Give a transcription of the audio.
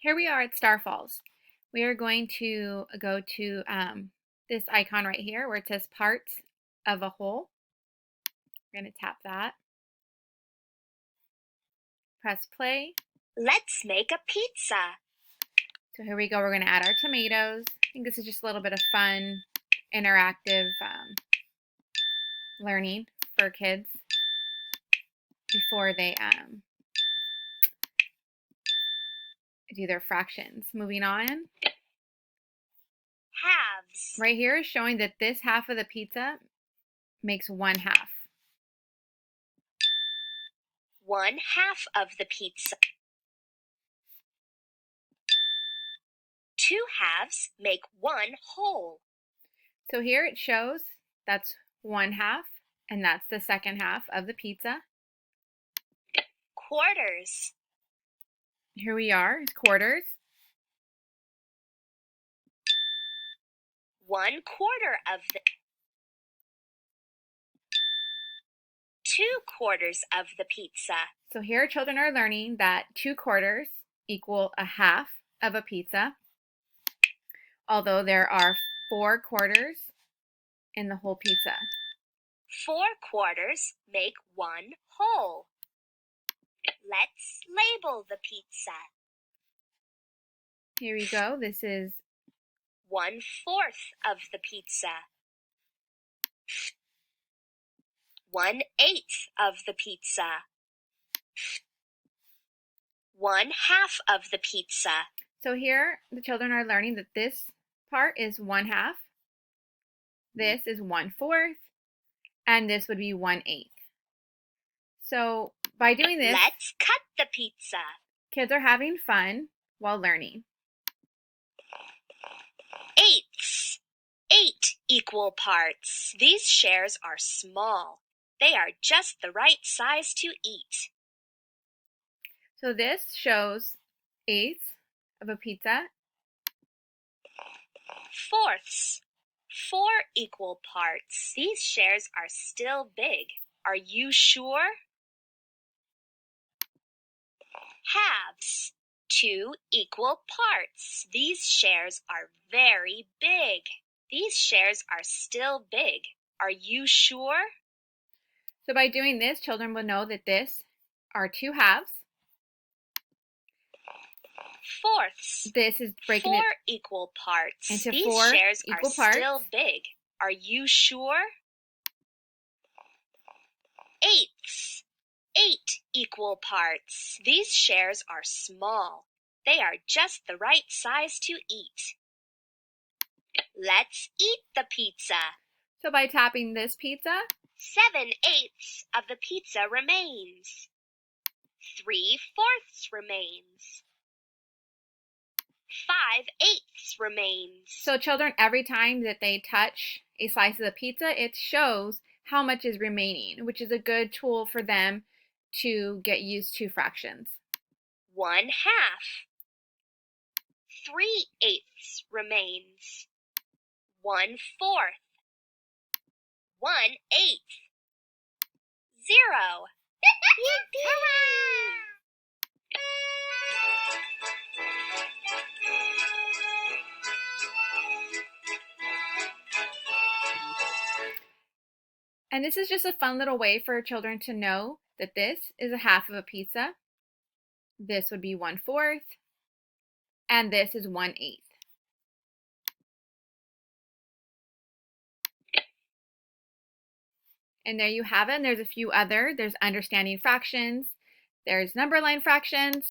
Here we are at Star Falls. We are going to go to this icon right here where it says parts of a whole. We're going to tap that. Press play. Let's make a pizza. So here we go. We're going to add our tomatoes. I think this is just a little bit of fun, interactive learning for kids before they do their fractions. Moving on. Halves. Right here is showing that this half of the pizza makes 1/2. 1/2 of the pizza. 2 halves make 1 whole. So here it shows that's 1/2, and that's the second half of the pizza. Quarters. Here we are, quarters. 1/4 of the 2/4 of the pizza. So here children are learning that 2/4 equal 1/2 of a pizza, although there are 4 quarters in the whole pizza. 4 quarters make 1 whole. Let's label the pizza. Here we go. This is 1/4 of the pizza. 1/8 of the pizza. 1/2 of the pizza. so here the children are learning that this part is 1/2, this is 1/4, and this would be 1/8. So by doing this, Let's cut the pizza. kids are having fun while learning. 8ths. 8 equal parts. These shares are small. They are just the right size to eat. So this shows 1/8 of a pizza. 4ths. 4 equal parts. These shares are still big. Are you sure? Halves. 2 equal parts. These shares are very big. These shares are still big. Are you sure? So by doing this, children will know that this are 2 halves. 4ths. This is breaking 4 it equal parts. into These 4 shares equal are parts. still big. Are you sure? 8ths. 8 equal parts. These shares are small. They are just the right size to eat. Let's eat the pizza. So by tapping this pizza, 7/8 of the pizza remains. 3/4 remains. 5/8 remains. so children, every time that they touch a slice of the pizza, it shows how much is remaining, which is a good tool for them to get used to fractions. 1/2. 3/8 remains. 1/4. 1/8. 0. Hurrah! And this is just a fun little way for children to know that this is 1/2 of a pizza. This would be 1/4, and this is 1/8. And there you have it. And there's a few other. There's understanding fractions. There's number line fractions.